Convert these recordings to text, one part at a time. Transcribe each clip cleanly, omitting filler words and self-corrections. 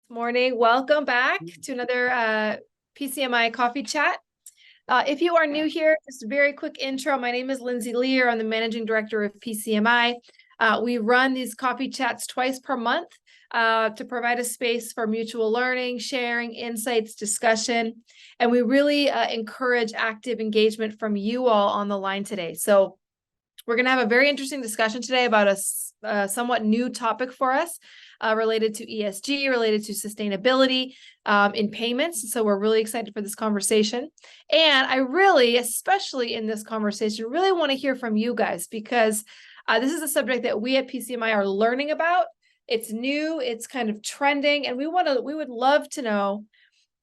Morning. Welcome back to another PCMI coffee chat. If you are new here, just a very quick intro. My name is Lindsay Lehr. I'm the managing director of PCMI. We run these coffee chats twice per month to provide a space for mutual learning, sharing, insights, discussion, and we really encourage active engagement from you all on the line today. So we're going to have a very interesting discussion today about a somewhat new topic for us. Related to ESG, related to sustainability in payments. So we're really excited for this conversation. And I really, especially in this conversation, really want to hear from you guys because this is a subject that we at PCMI are learning about. It's new, it's kind of trending, and we would love to know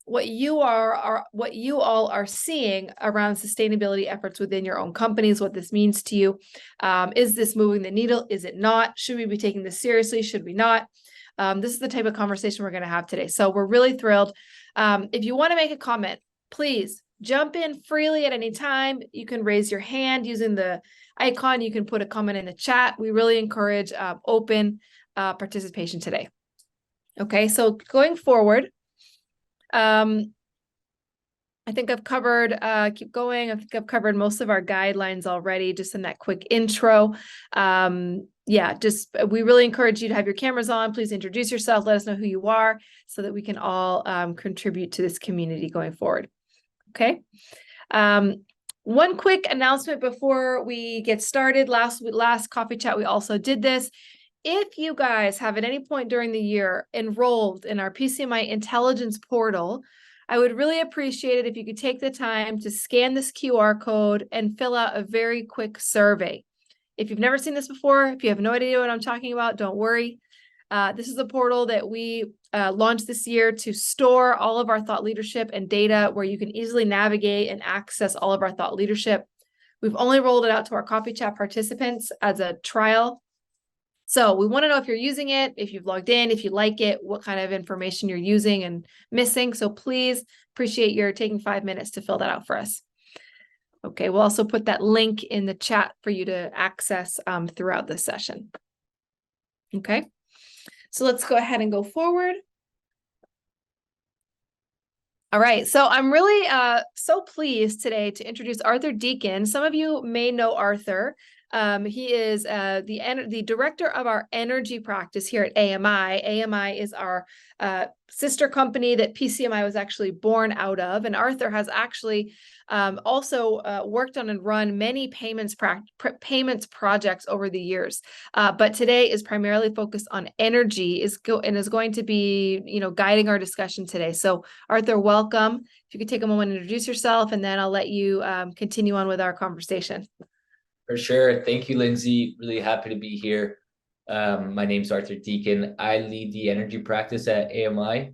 what you all are seeing around sustainability efforts within your own companies, what this means to you. Is this moving the needle? Is it not? Should we be taking this seriously? Should we not? This is the type of conversation we're going to have today. So we're really thrilled. If you want to make a comment, please jump in freely at any time. You can raise your hand using the icon. You can put a comment in the chat. We really encourage open participation today. Okay, so going forward, I think I've covered, keep going. I think I've covered most of our guidelines already, just in that quick intro. We really encourage you to have your cameras on. Please introduce yourself. Let us know who you are so that we can all contribute to this community going forward. Okay. One quick announcement before we get started. Last coffee chat, we also did this. If you guys have at any point during the year enrolled in our PCMI intelligence portal, I would really appreciate it if you could take the time to scan this QR code and fill out a very quick survey. If you've never seen this before, if you have no idea what I'm talking about, don't worry. This is a portal that we launched this year to store all of our thought leadership and data where you can easily navigate and access all of our thought leadership. We've only rolled it out to our coffee chat participants as a trial. So we want to know if you're using it, if you've logged in, if you like it, what kind of information you're using and missing. So please appreciate your taking 5 minutes to fill that out for us. Okay, we'll also put that link in the chat for you to access throughout this session. Okay, so let's go ahead and go forward. All right, so I'm really so pleased today to introduce Arthur Deakin. Some of you may know Arthur. He is the director of our energy practice here at AMI. AMI is our sister company that PCMI was actually born out of. And Arthur has actually also worked on and run many payments projects over the years. But today is primarily focused on energy and is going to be, guiding our discussion today. So Arthur, welcome. If you could take a moment and introduce yourself, and then I'll let you continue on with our conversation. For sure. Thank you, Lindsay. Really happy to be here. My name's Arthur Deakin. I lead the energy practice at AMI.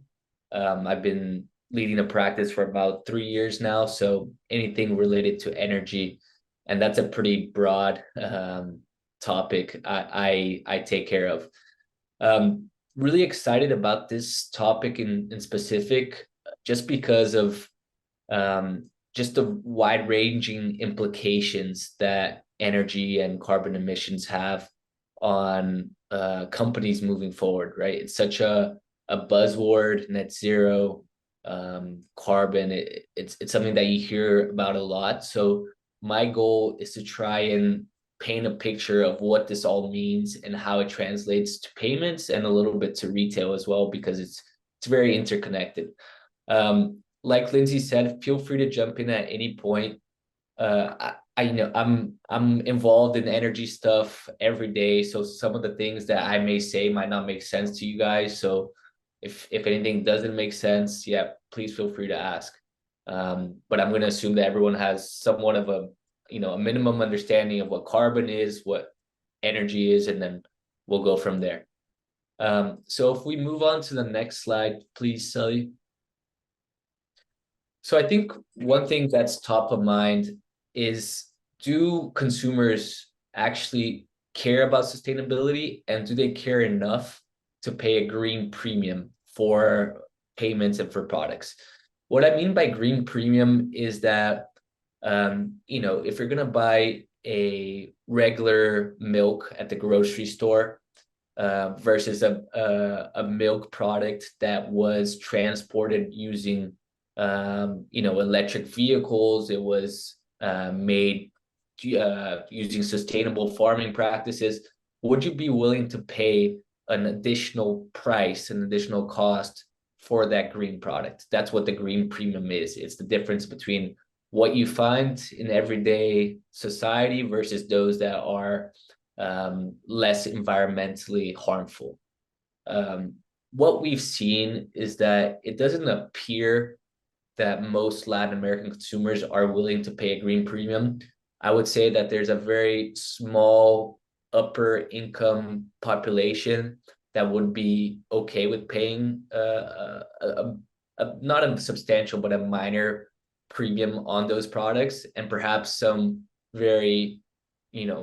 I've been leading a practice for about 3 years now, so anything related to energy, and that's a pretty broad topic I take care of. Really excited about this topic in specific, just because of just the wide-ranging implications that energy and carbon emissions have on companies moving forward, right? It's such a buzzword, net zero, carbon. It's something that you hear about a lot. So my goal is to try and paint a picture of what this all means and how it translates to payments and a little bit to retail as well, because it's very interconnected. Like Lindsay said, feel free to jump in at any point. I'm involved in energy stuff every day, so some of the things that I may say might not make sense to you guys. So if anything doesn't make sense, yeah, please feel free to ask. But I'm going to assume that everyone has somewhat of a minimum understanding of what carbon is, what energy is, and then we'll go from there. So if we move on to the next slide, please, Sally. So I think one thing that's top of mind is, do consumers actually care about sustainability, and do they care enough to pay a green premium for payments and for products? What I mean by green premium is that, if you're going to buy a regular milk at the grocery store, versus a milk product that was transported using electric vehicles. It was made using sustainable farming practices. Would you be willing to pay an additional price, an additional cost for that green product? That's what the green premium is. It's the difference between what you find in everyday society versus those that are less environmentally harmful. What we've seen is that it doesn't appear that most Latin American consumers are willing to pay a green premium. I would say that there's a very small upper income population that would be okay with paying not a substantial, but a minor premium on those products. And perhaps some very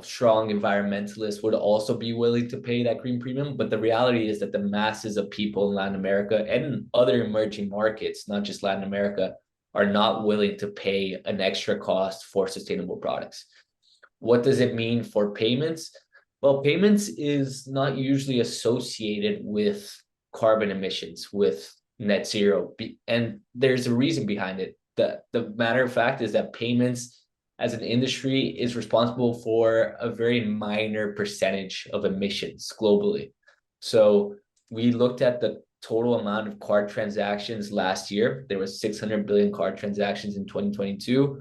strong environmentalists would also be willing to pay that green premium. But the reality is that the masses of people in Latin America and other emerging markets, not just Latin America, are not willing to pay an extra cost for sustainable products. What does it mean for payments? Well, payments is not usually associated with carbon emissions, with net zero. And there's a reason behind it. The matter of fact is that payments as an industry is responsible for a very minor percentage of emissions globally. So we looked at the total amount of card transactions last year. There was 600 billion card transactions in 2022.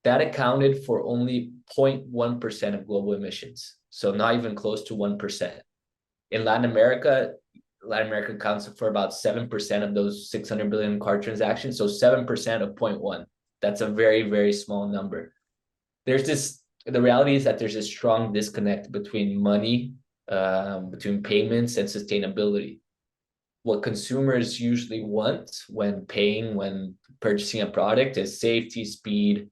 That accounted for only 0.1% of global emissions. So not even close to 1%. In Latin America accounts for about 7% of those 600 billion card transactions. So 7% of 0.1. That's a very, very small number. The reality is that there's a strong disconnect between money, between payments and sustainability. What consumers usually want when purchasing a product is safety, speed,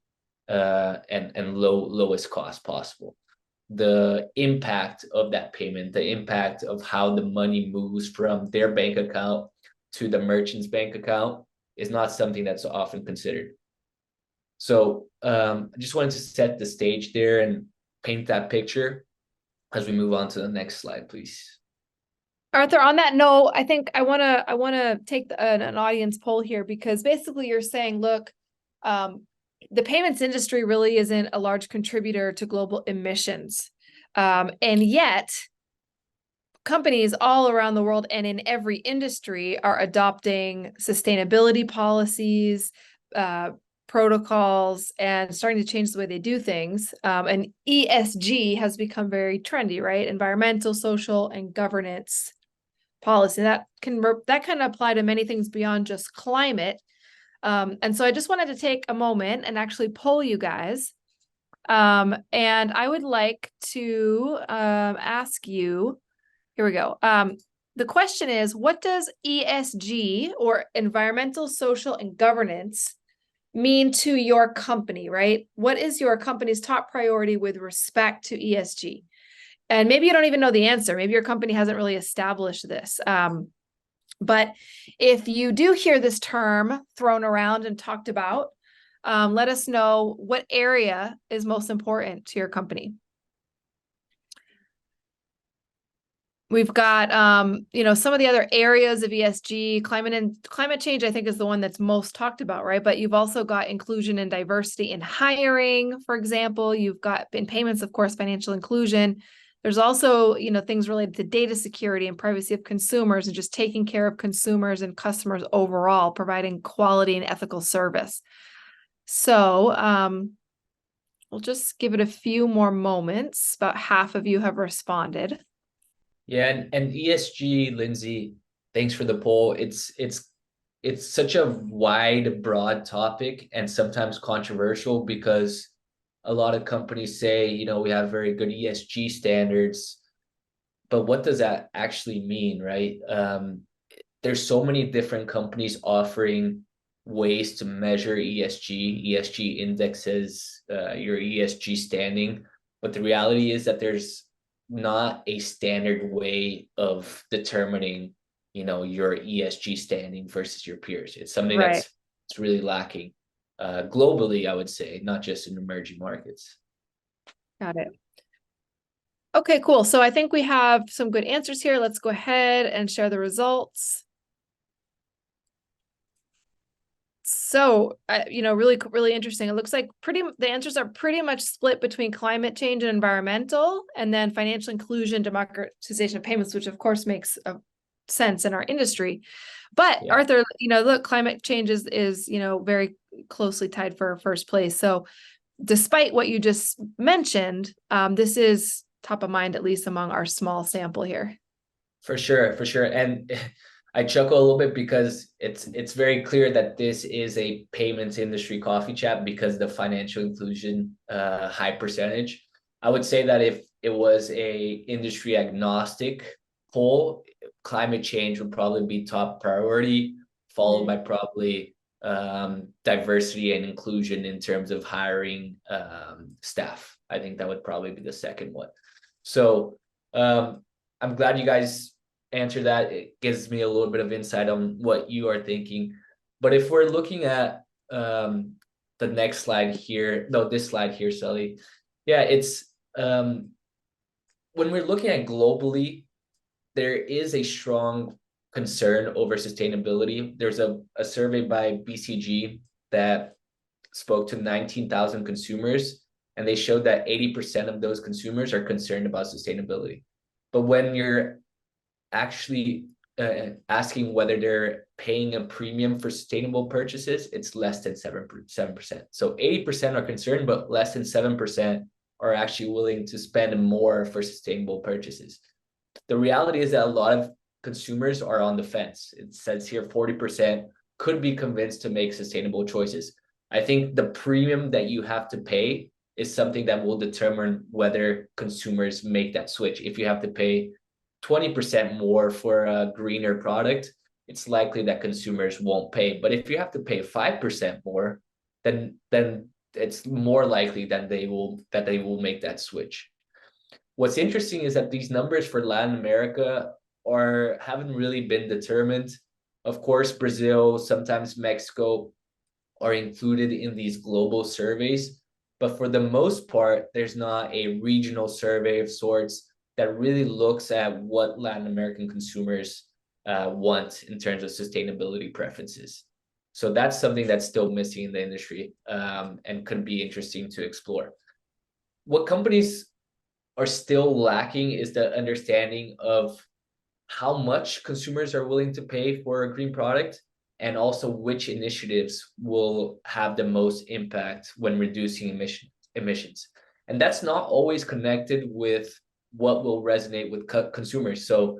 and lowest cost possible. The impact of that payment, the impact of how the money moves from their bank account to the merchant's bank account is not something that's often considered. So I just wanted to set the stage there and paint that picture as we move on to the next slide, please. Arthur, on that note, I think I wanna take an audience poll here, because basically you're saying, look, the payments industry really isn't a large contributor to global emissions, and yet companies all around the world and in every industry are adopting sustainability policies, protocols, and starting to change the way they do things. And ESG has become very trendy, right? Environmental, social, and governance policy. That can apply to many things beyond just climate. And so I just wanted to take a moment and actually poll you guys. And I would like to ask you, here we go. The question is, what does ESG, or environmental, social, and governance, mean to your company, right? What is your company's top priority with respect to ESG? And maybe you don't even know the answer. Maybe your company hasn't really established this. But if you do hear this term thrown around and talked about, let us know what area is most important to your company. We've got, some of the other areas of ESG, climate change, I think, is the one that's most talked about, right? But you've also got inclusion and diversity in hiring, for example. You've got in payments, of course, financial inclusion. There's also, things related to data security and privacy of consumers, and just taking care of consumers and customers overall, providing quality and ethical service. So we'll just give it a few more moments. About half of you have responded. Yeah, and ESG, Lindsay, thanks for the poll. It's such a wide, broad topic, and sometimes controversial, because a lot of companies say, we have very good ESG standards, but what does that actually mean, right? There's so many different companies offering ways to measure ESG indexes, your ESG standing, but the reality is that there's not a standard way of determining, your ESG standing versus your peers. It's something that's really lacking globally, I would say, not just in emerging markets. Got it. Okay, cool. So I think we have some good answers here. Let's go ahead and share the results. So, really interesting. It looks like the answers are pretty much split between climate change and environmental, and then financial inclusion, democratization of payments, which of course makes sense in our industry. But Yeah. Arthur, look, climate change is very closely tied for first place. So, despite what you just mentioned, this is top of mind, at least among our small sample here. For sure, for sure. And I chuckle a little bit because it's very clear that this is a payments industry coffee chat because the financial inclusion high percentage. I would say that if it was a industry agnostic poll, climate change would probably be top priority, followed by probably diversity and inclusion in terms of hiring staff. I think that would probably be the second one. So I'm glad you guys answer that. It gives me a little bit of insight on what you are thinking. But if we're looking at the next slide here, no, this slide here, Sully. Yeah, it's when we're looking at globally, there is a strong concern over sustainability. There's a survey by BCG that spoke to 19,000 consumers, and they showed that 80% of those consumers are concerned about sustainability. But when you're actually asking whether they're paying a premium for sustainable purchases, it's less than 7%. So 80% are concerned, but less than 7% are actually willing to spend more for sustainable purchases. The reality is that a lot of consumers are on the fence. It says here 40% could be convinced to make sustainable choices. I think the premium that you have to pay is something that will determine whether consumers make that switch. If you have to pay 20% more for a greener product, it's likely that consumers won't pay. But if you have to pay 5% more, then it's more likely that they will make that switch. What's interesting is that these numbers for Latin America haven't really been determined. Of course, Brazil, sometimes Mexico are included in these global surveys, but for the most part, there's not a regional survey of sorts that really looks at what Latin American consumers want in terms of sustainability preferences. So that's something that's still missing in the industry and could be interesting to explore. What companies are still lacking is the understanding of how much consumers are willing to pay for a green product, and also which initiatives will have the most impact when reducing emissions. And that's not always connected with what will resonate with consumers. So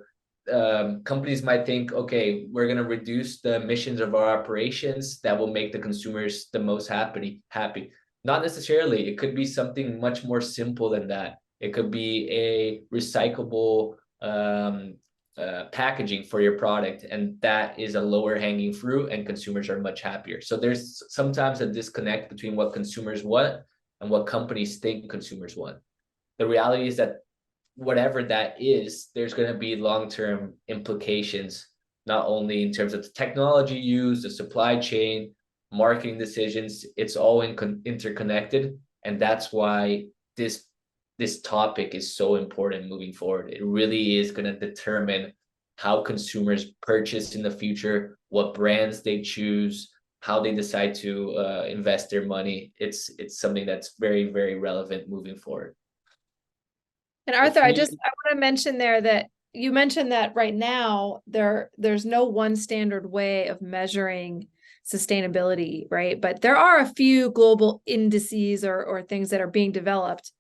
companies might think, okay, we're going to reduce the emissions of our operations. That will make the consumers the most happy. Not necessarily. It could be something much more simple than that. It could be a recyclable packaging for your product, and that is a lower hanging fruit, and consumers are much happier. So there's sometimes a disconnect between what consumers want and what companies think consumers want. The reality is that whatever that is, there's going to be long-term implications, not only in terms of the technology used, the supply chain, marketing decisions. It's all interconnected, and that's why this topic is so important moving forward. It really is going to determine how consumers purchase in the future, what brands they choose, how they decide to invest their money. It's something that's very, very relevant moving forward. And Arthur, I want to mention there that you mentioned that right now there's no one standard way of measuring sustainability, right? But there are a few global indices or things that are being developed.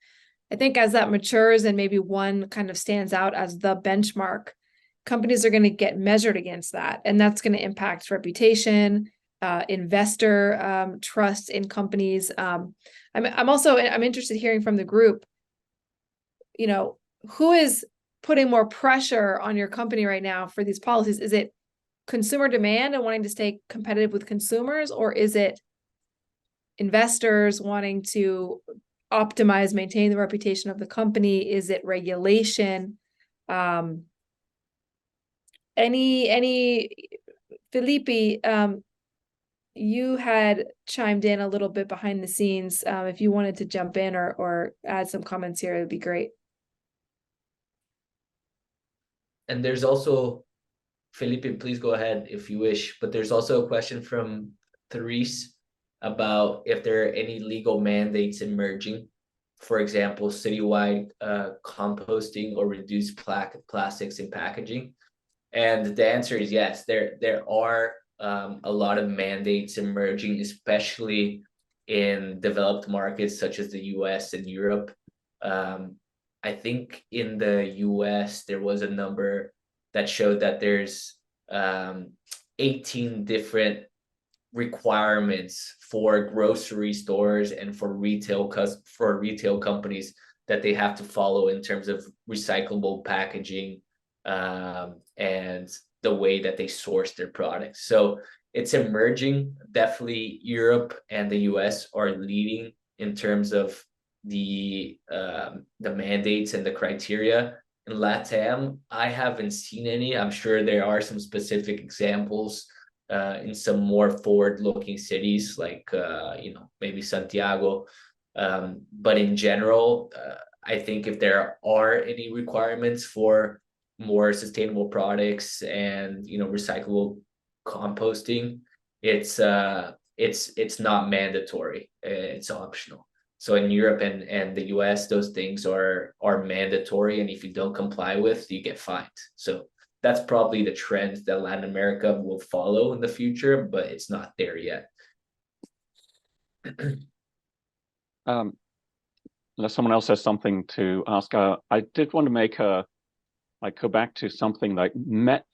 I think as that matures and maybe one kind of stands out as the benchmark, companies are going to get measured against that. And that's going to impact reputation, investor trust in companies. I'm interested in hearing from the group, who is putting more pressure on your company right now for these policies? Is it consumer demand and wanting to stay competitive with consumers, or is it investors wanting to optimize, maintain the reputation of the company? Is it regulation? Felipe, you had chimed in a little bit behind the scenes. If you wanted to jump in or add some comments here, it'd be great. And there's also, Felipe, please go ahead if you wish, but there's also a question from Therese about if there are any legal mandates emerging, for example, citywide composting or reduced plastics in packaging. And the answer is yes, there are a lot of mandates emerging, especially in developed markets such as the US and Europe. I think in the US, there was a number that showed that there's 18 different requirements for grocery stores and for retail companies that they have to follow in terms of recyclable packaging, and the way that they source their products. So it's emerging. Definitely Europe and the US are leading in terms of the mandates and the criteria. In LATAM, I haven't seen any. I'm sure there are some specific examples in some more forward-looking cities like maybe Santiago. But in general, I think if there are any requirements for more sustainable products and recyclable composting, it's not mandatory. It's optional. So in Europe and the US, those things are mandatory, and if you don't comply with, you get fined. So that's probably the trend that Latin America will follow in the future, but it's not there yet. Unless someone else has something to ask, I did want to go back to something like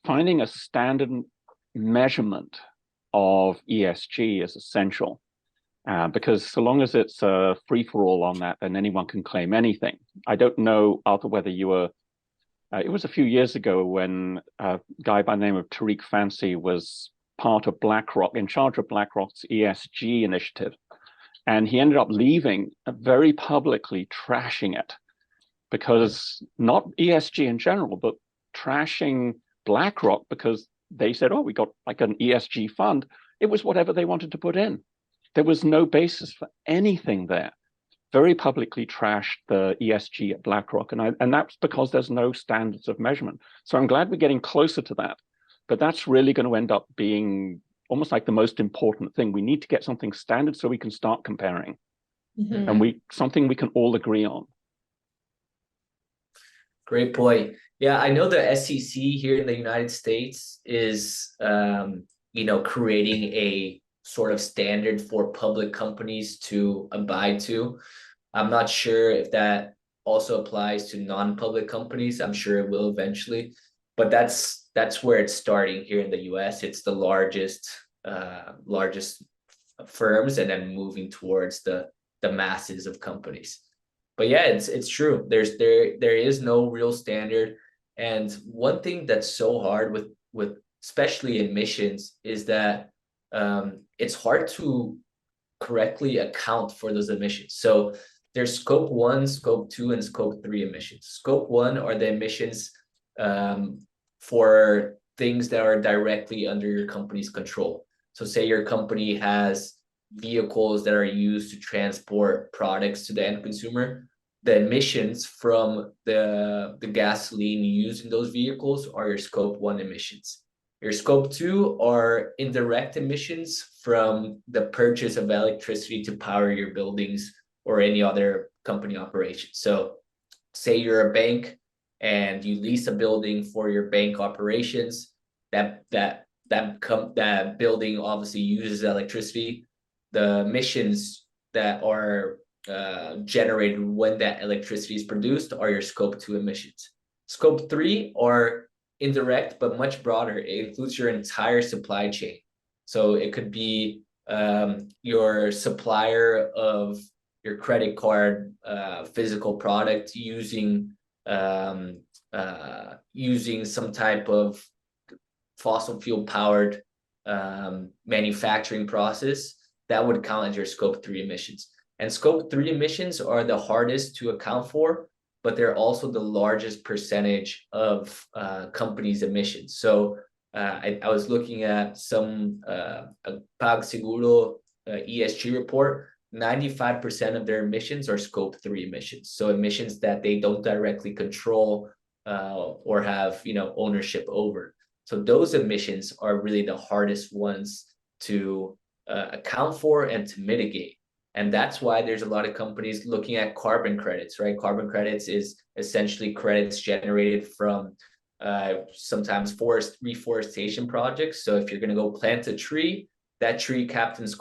finding a standard measurement of ESG is essential. Because so long as it's a free-for-all on that, then anyone can claim anything. I don't know, Arthur, whether you were, it was a few years ago when a guy by the name of Tariq Fancy was part of BlackRock, in charge of BlackRock's ESG initiative. And he ended up leaving very publicly trashing it, because not ESG in general, but trashing BlackRock because they said, oh, we got like an ESG fund. It was whatever they wanted to put in. There was no basis for anything there. Very publicly trashed the ESG at BlackRock. And that's because there's no standards of measurement. So I'm glad we're getting closer to that. But that's really going to end up being almost like the most important thing. We need to get something standard so we can start comparing. Mm-hmm. And something we can all agree on. Great point. Yeah, I know the SEC here in the United States is, creating a sort of standard for public companies to abide to. I'm not sure if that also applies to non-public companies. I'm sure it will eventually, but that's where it's starting here in the US. It's the largest firms, and then moving towards the masses of companies. But yeah, it's true. There is no real standard. And one thing that's so hard with especially emissions is that it's hard to correctly account for those emissions. So there's scope 1, scope 2, and scope 3 emissions. Scope 1 are the emissions for things that are directly under your company's control. So say your company has vehicles that are used to transport products to the end consumer. The emissions from the gasoline used in those vehicles are your scope 1 emissions. Your scope 2 are indirect emissions from the purchase of electricity to power your buildings or any other company operation. So say you're a bank and you lease a building for your bank operations. That building obviously uses electricity. The emissions that are generated when that electricity is produced are your scope 2 emissions. Scope 3 are indirect, but much broader. It includes your entire supply chain. So it could be your supplier of your credit card physical product using some type of fossil fuel powered manufacturing process. That would count as your scope 3 emissions. And scope 3 emissions are the hardest to account for, but they're also the largest percentage of companies' emissions. So I was looking at some PagSeguro ESG report. 95% of their emissions are scope 3 emissions. So emissions that they don't directly control, or have, ownership over. So those emissions are really the hardest ones to account for and to mitigate. And that's why there's a lot of companies looking at carbon credits, right? Carbon credits is essentially credits generated from sometimes reforestation projects. So if you're going to go plant a tree, that tree captures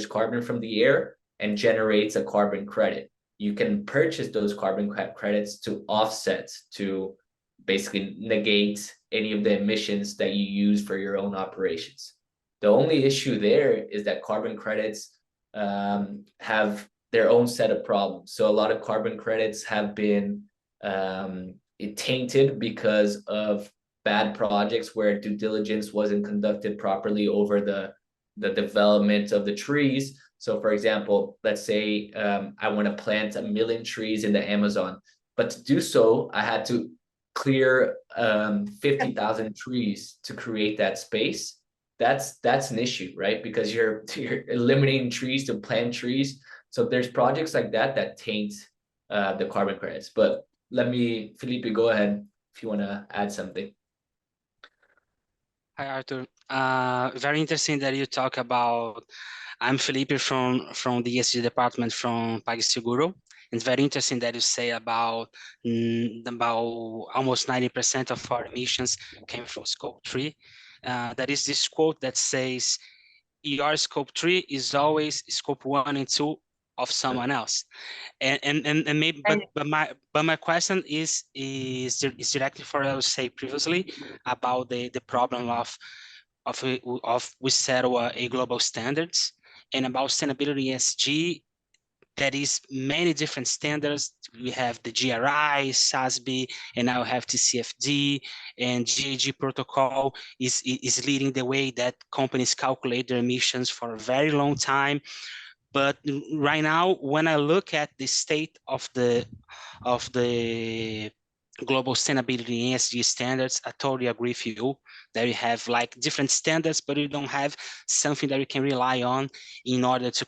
carbon from the air and generates a carbon credit. You can purchase those carbon credits to offset, to basically negate any of the emissions that you use for your own operations. The only issue there is that carbon credits have their own set of problems. So a lot of carbon credits have been tainted because of bad projects where due diligence wasn't conducted properly over the development of the trees. So for example, let's say I want to plant 1 million trees in the Amazon, but to do so, I had to clear 50,000 trees to create that space. That's an issue, right? Because you're eliminating trees to plant trees. So there's projects like that taint the carbon credits. But Felipe, go ahead if you want to add something. Hi, Arthur. Very interesting that you talk about. I'm Felipe from the ESG department from PagSeguro. It's very interesting that you say about almost 90% of our emissions came from scope 3. That is this quote that says, your scope 3 is always scope 1 and 2 of someone else. And maybe, but my question is directly for what I was saying previously about the problem of we set a global standards, and about sustainability ESG. There is many different standards. We have the GRI, SASB, and now we have TCFD, and GHG protocol is leading the way that companies calculate their emissions for a very long time. But right now, when I look at the state of the global sustainability and ESG standards, I totally agree with you that you have like different standards, but you don't have something that you can rely on in order to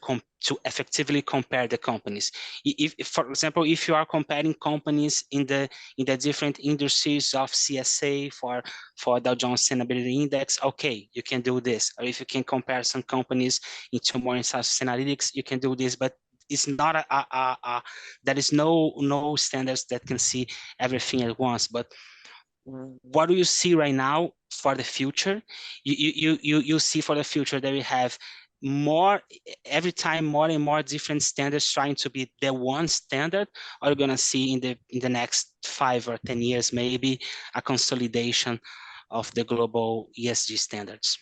effectively compare the companies. If, for example, if you are comparing companies in the different indices of CSA for Dow Jones Sustainability Index, okay, you can do this. Or if you can compare some companies into more Sustainalytics, you can do this. But it's not there is no standards that can see everything at once. But what do you see right now for the future? You see for the future that we have every time more and more different standards trying to be the one standard, or you're gonna see in the next 5 or 10 years maybe a consolidation of the global ESG standards?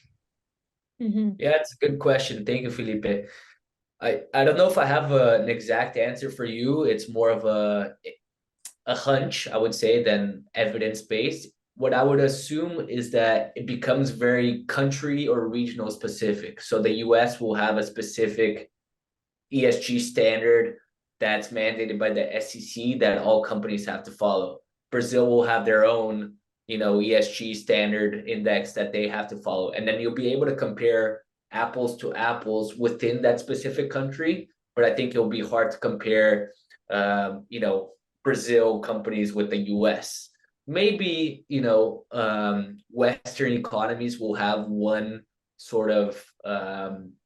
Yeah, it's a good question. Thank you, Felipe. I don't know if I have an exact answer for you. It's more of a hunch, I would say, than evidence-based. What I would assume is that it becomes very country or regional specific. So the US will have a specific ESG standard that's mandated by the SEC that all companies have to follow. Brazil will have their own, ESG standard index that they have to follow. And then you'll be able to compare apples to apples within that specific country, but I think it'll be hard to compare, Brazil companies with the US. Maybe, Western economies will have one sort of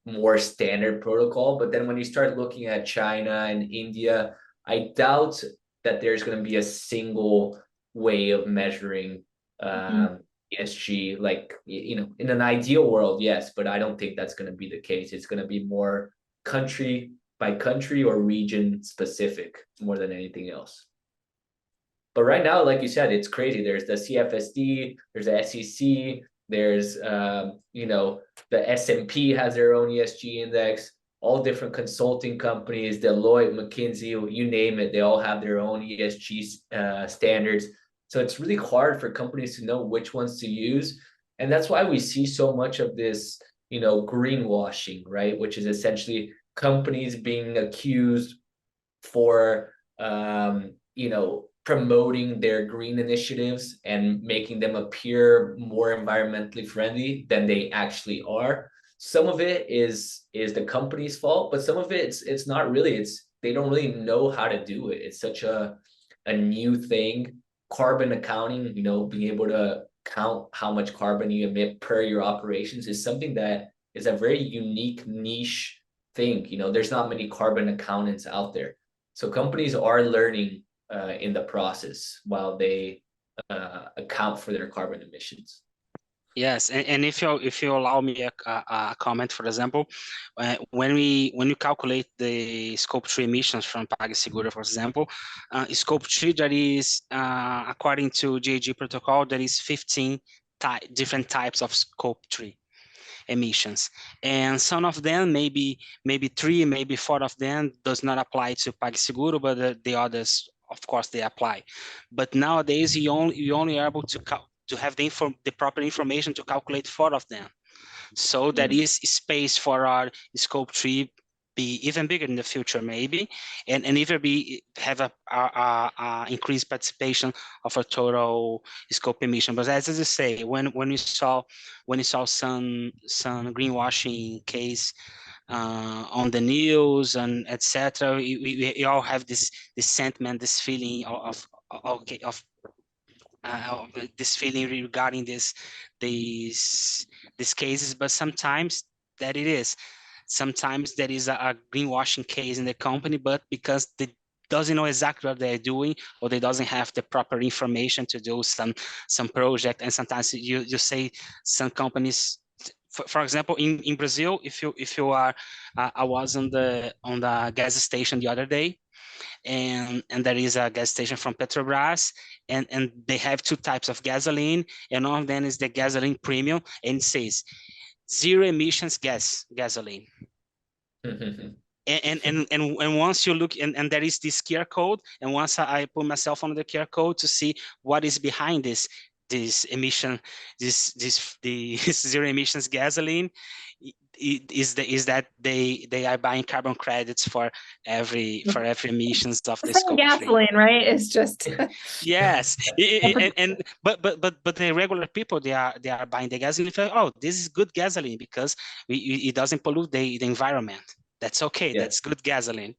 more standard protocol, but then when you start looking at China and India, I doubt that there's going to be a single way of measuring ESG, like, in an ideal world, yes, but I don't think that's going to be the case. It's going to be more country by country or region specific more than anything else. But right now, like you said, it's crazy. There's the CFSD, there's the SEC, there's, the S&P has their own ESG index, all different consulting companies, Deloitte, McKinsey, you name it, they all have their own ESG standards. So it's really hard for companies to know which ones to use. And that's why we see so much of this, greenwashing, right? Which is essentially companies being accused for, promoting their green initiatives and making them appear more environmentally friendly than they actually are. Some of it is the company's fault, but some of it it's not really. They don't really know how to do it. It's such a new thing. carbon accounting, being able to count how much carbon you emit per your operations is something that is a very unique niche thing. There's not many carbon accountants out there. So companies are learning in the process while they account for their carbon emissions. Yes, and if you allow me a comment, for example, when you calculate the scope 3 emissions from PagSeguro, for example, scope 3, that is according to GHG protocol, there is 15 different types of scope 3 emissions, and some of them, maybe 3, maybe 4 of them does not apply to PagSeguro, but the others, of course, they apply. But nowadays you only are able to have the proper information to calculate 4 of them. So there is space for our scope 3 be even bigger in the future, maybe, and either have a increased participation of a total scope emission. But as I say, when you saw some greenwashing case on the news and etc., we all have this sentiment, this feeling of this feeling regarding these cases. But sometimes sometimes there is a greenwashing case in the company, but because they doesn't know exactly what they're doing, or they doesn't have the proper information to do some project. And sometimes you say some companies, for example, in Brazil, if you are, I was on the gas station the other day, and there is a gas station from Petrobras, and they have 2 types of gasoline, and one of them is the gasoline premium, and it says 0 emissions gasoline. And once you look, and there is this QR code, and once I put myself on the QR code to see what is behind this emission, this 0 emissions gasoline, is that they are buying carbon credits for every emissions of the scope 3. Gasoline, right? It's just yes. But the regular people, they are buying the gasoline. Oh, this is good gasoline because it doesn't pollute the environment. That's okay. Yeah. That's good gasoline.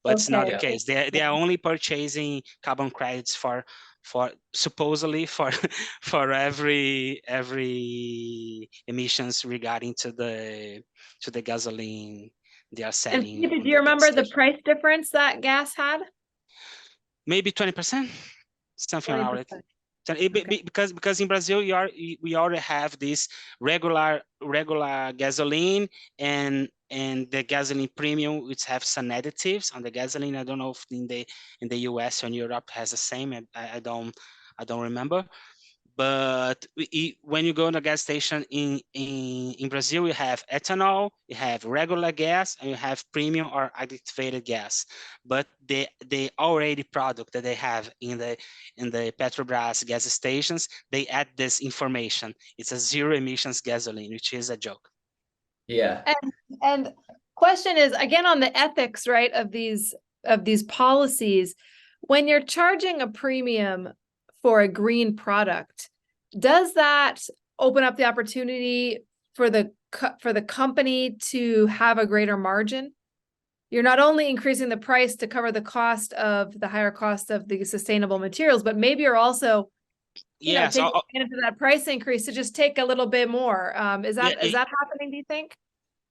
But it's not the case. They are only purchasing carbon credits for supposedly for every emissions regarding to the gasoline they are selling. And do you remember the price difference that gas had? Maybe 20%, something around it. Because in Brazil we already have this regular gasoline and the gasoline premium, which have some additives on the gasoline. I don't know if in the US or in Europe has the same. I don't remember. But when you go to a gas station in Brazil, you have ethanol, you have regular gas, and you have premium or activated gas. But the already product that they have in the Petrobras gas stations, they add this information. It's a 0 emissions gasoline, which is a joke. Yeah. And question is, again, on the ethics, right, of these policies, when you're charging a premium for a green product, does that open up the opportunity for the company to have a greater margin? You're not only increasing the price to cover the cost of the higher cost of the sustainable materials, but maybe you're also taking advantage of that price increase to just take a little bit more. Is that happening, do you think?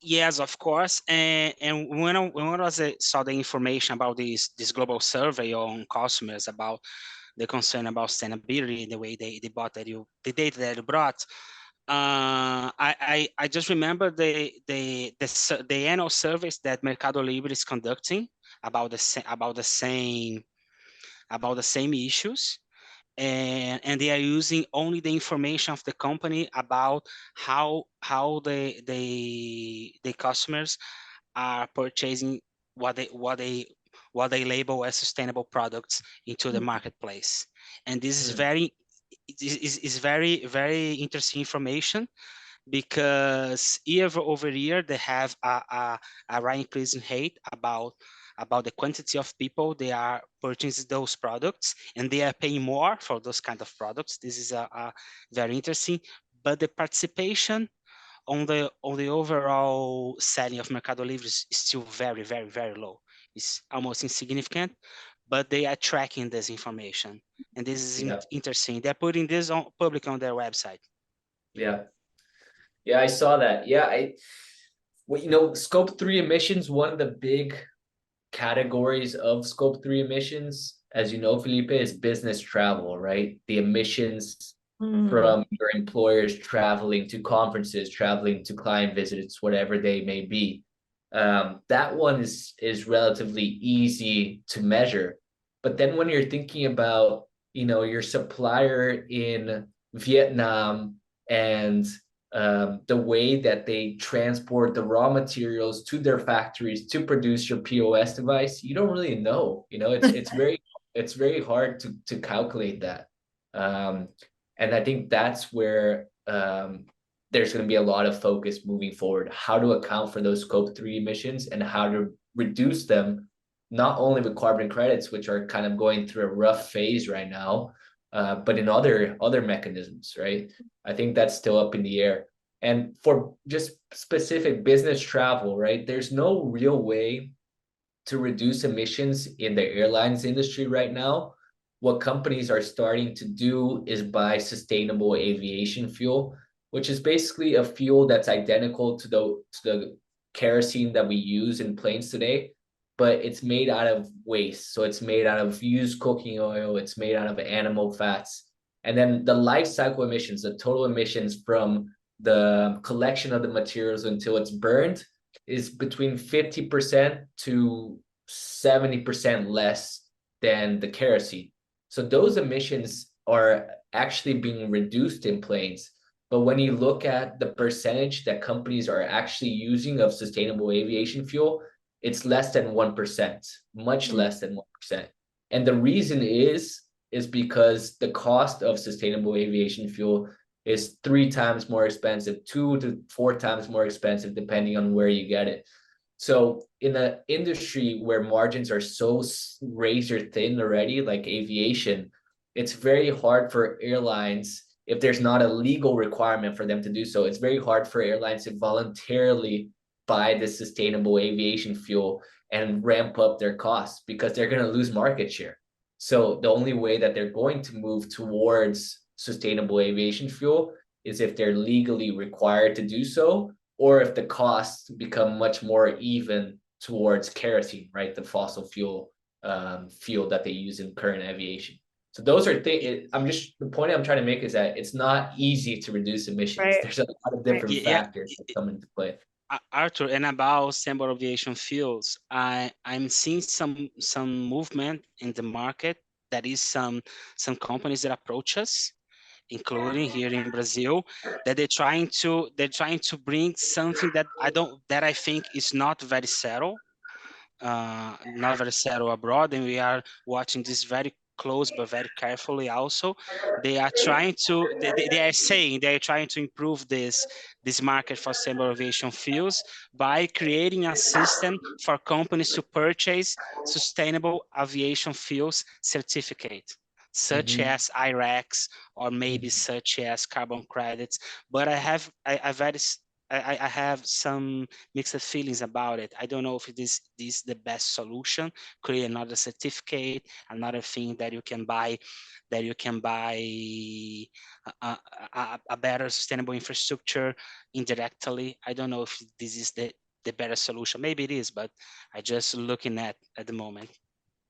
Yes, of course. And when I saw the information about this global survey on customers about the concern about sustainability, the way they bought the data that you brought, I just remember the annual surveys that Mercado Libre is conducting about the same issues, and they are using only the information of the company about how the customers are purchasing what they label as sustainable products into the marketplace. And this is very interesting information, because year over year they have a right increase in hate about the quantity of people they are purchasing those products, and they are paying more for those kind of products. This is a very interesting, but the participation on the overall selling of Mercado Libre is still very, very, very low. It's almost insignificant. but they are tracking this information. And this is Yeah. interesting. They're putting this on public on their website. Yeah. Yeah, I saw that. Yeah, scope 3 emissions, one of the big categories of scope 3 emissions, as you know, Felipe, is business travel, right? The emissions from your employers traveling to conferences, traveling to client visits, whatever they may be. That one is relatively easy to measure. But then when you're thinking about, your supplier in Vietnam and the way that they transport the raw materials to their factories to produce your POS device, you don't really know. It's very hard to calculate that. And I think that's where there's going to be a lot of focus moving forward, how to account for those scope 3 emissions and how to reduce them, not only with carbon credits, which are kind of going through a rough phase right now, but in other mechanisms, right? I think that's still up in the air. And for just specific business travel, right, there's no real way to reduce emissions in the airlines industry right now. What companies are starting to do is buy sustainable aviation fuel, which is basically a fuel that's identical to the kerosene that we use in planes today, but it's made out of waste. So it's made out of used cooking oil, it's made out of animal fats. And then the life cycle emissions, the total emissions from the collection of the materials until it's burned, is between 50% to 70% less than the kerosene. So those emissions are actually being reduced in planes. But when you look at the percentage that companies are actually using of sustainable aviation fuel, it's less than 1%, much less than 1%. And the reason is because the cost of sustainable aviation fuel is 3 times more expensive, 2 to 4 times more expensive, depending on where you get it. So in an industry where margins are so razor thin already, like aviation, it's very hard for airlines, if there's not a legal requirement for them to do so, it's very hard for airlines to voluntarily buy this sustainable aviation fuel and ramp up their costs because they're going to lose market share. So the only way that they're going to move towards sustainable aviation fuel is if they're legally required to do so, or if the costs become much more even towards kerosene, right? The fossil fuel fuel that they use in current aviation. So those are things. The point I'm trying to make is that it's not easy to reduce emissions. Right. There's a lot of different factors that come into play. Arthur, and about sustainable aviation fuels, I'm seeing some movement in the market. That is some companies that approach us, including here in Brazil, that they're trying to bring something that I think is not very settled abroad, and we are watching this very close but very carefully also. They are trying to they are saying they are trying to improve this market for sustainable aviation fuels by creating a system for companies to purchase sustainable aviation fuels certificate, such as IREX, or maybe such as carbon credits. But I have some mixed feelings about it. I don't know if this is the best solution. Create another certificate, another thing that you can buy, a better sustainable infrastructure indirectly. I don't know if this is the better solution. Maybe it is, but I just looking at the moment.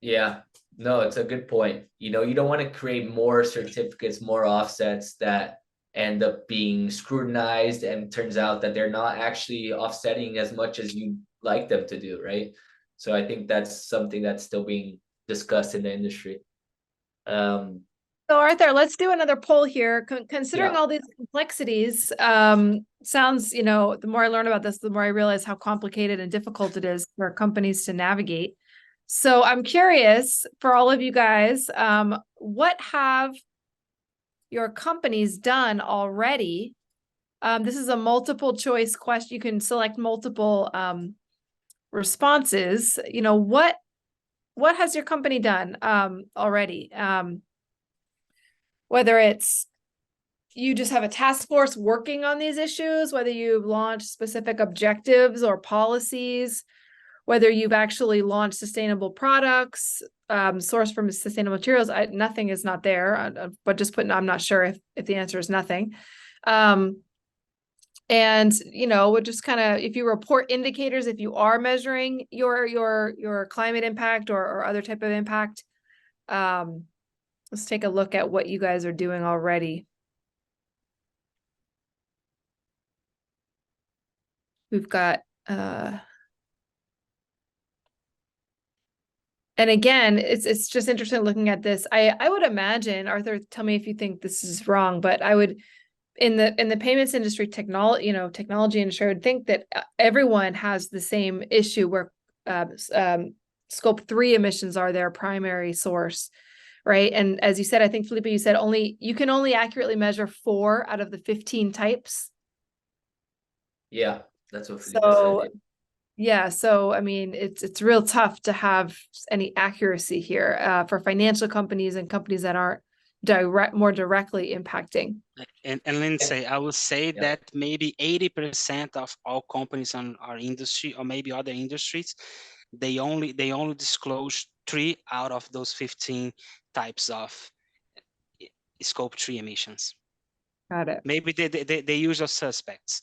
Yeah, no, it's a good point. You don't want to create more certificates, more offsets that end up being scrutinized and turns out that they're not actually offsetting as much as you like them to do, right? So I think that's something that's still being discussed in the industry. So Arthur, let's do another poll here. Considering all these complexities, sounds, the more I learn about this, the more I realize how complicated and difficult it is for companies to navigate. So I'm curious for all of you guys, what have your companies done already? This is a multiple choice question. You can select multiple responses. What has your company done already? Whether it's you just have a task force working on these issues, whether you've launched specific objectives or policies, whether you've actually launched sustainable products, sourced from sustainable materials. Nothing is not there, but just putting, I'm not sure if the answer is nothing. And, you know, we're just kind of, if you report indicators, if you are measuring your climate impact or other type of impact, let's take a look at what you guys are doing already. We've got, and again, it's just interesting looking at this. I would imagine, Arthur, tell me if you think this is wrong, but I would, in the payments industry, technology industry, I would think that everyone has the same issue where scope 3 emissions are their primary source, right? And as you said, I think Felipe, you said you can only accurately measure 4 out of the 15 types. Yeah, that's what Felipe said. Yeah, so I mean, it's real tough to have any accuracy here for financial companies and companies that aren't more directly impacting. And Lindsay, I would say that maybe 80% of all companies on our industry, or maybe other industries, they only disclose 3 out of those 15 types of scope 3 emissions. Got it. Maybe the usual suspects: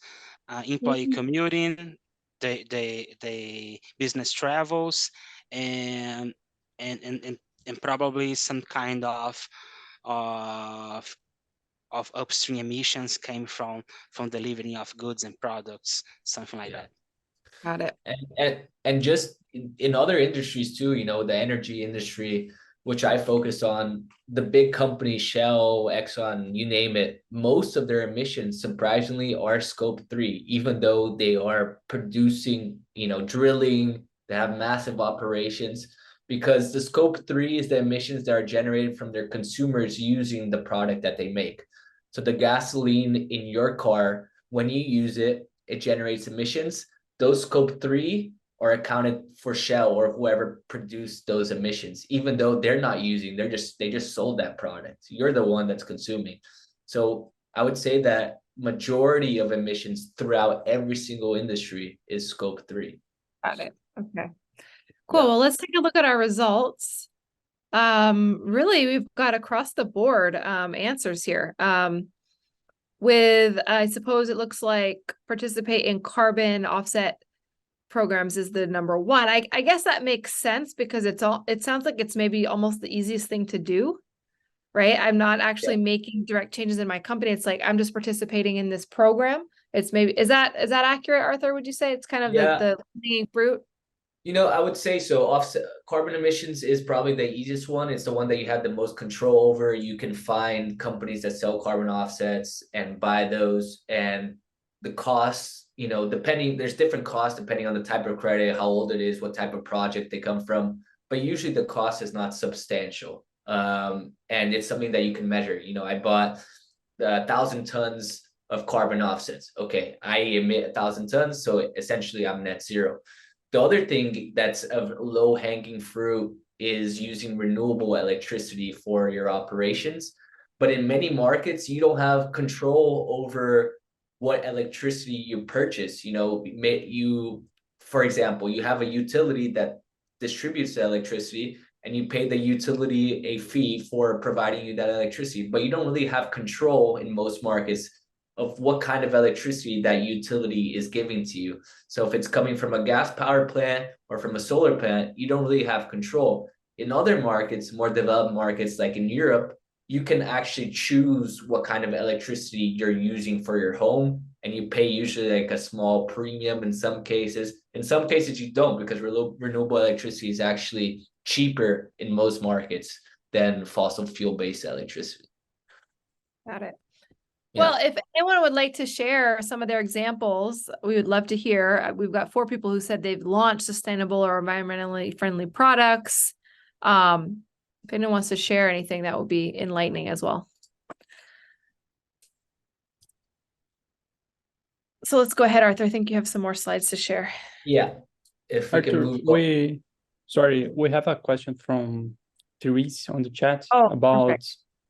employee commuting, the business travels, and probably some kind of upstream emissions came from delivering of goods and products, something like that. Got it. And just in other industries too, you know, the energy industry, which I focus on, the big companies, Shell, Exxon, you name it, most of their emissions surprisingly are scope 3, even though they are producing, you know, drilling, they have massive operations, because the scope 3 is the emissions that are generated from their consumers using the product that they make. So the gasoline in your car, when you use it, it generates emissions. Those scope 3 are accounted for Shell or whoever produced those emissions, even though they're not using, they just sold that product. You're the one that's consuming. So I would say that majority of emissions throughout every single industry is scope 3. Got it. Okay. Cool. Yeah. Well, let's take a look at our results. Really, we've got across the board answers here. With, I suppose it looks like participate in carbon offset programs is the number 1. I guess that makes sense because it sounds like it's maybe almost the easiest thing to do, right? I'm not actually making direct changes in my company. It's like I'm just participating in this program. It's maybe, is that accurate, Arthur? Would you say it's kind of the hanging fruit? You know, I would say so. Offset carbon emissions is probably the easiest one. It's the one that you have the most control over. You can find companies that sell carbon offsets and buy those, and the costs, you know, there's different costs depending on the type of credit, how old it is, what type of project they come from, but usually the cost is not substantial. And it's something that you can measure. You know, I bought 1,000 tons of carbon offsets. Okay, I emit 1,000 tons, so essentially I'm net zero. The other thing that's of low-hanging fruit is using renewable electricity for your operations. But in many markets, you don't have control over what electricity you purchase. You know, for example, you have a utility that distributes the electricity, and you pay the utility a fee for providing you that electricity, but you don't really have control in most markets of what kind of electricity that utility is giving to you. So if it's coming from a gas power plant or from a solar plant, you don't really have control. In other markets, more developed markets like in Europe, you can actually choose what kind of electricity you're using for your home, and you pay usually like a small premium in some cases. In some cases you don't, because renewable electricity is actually cheaper in most markets than fossil fuel-based electricity. Got it. Well, if anyone would like to share some of their examples, we would love to hear. We've got 4 people who said they've launched sustainable or environmentally friendly products. If anyone wants to share anything, that would be enlightening as well. So let's go ahead, Arthur. I think you have some more slides to share. Yeah. If we Arthur, can move on. we have a question from Therese on the chat about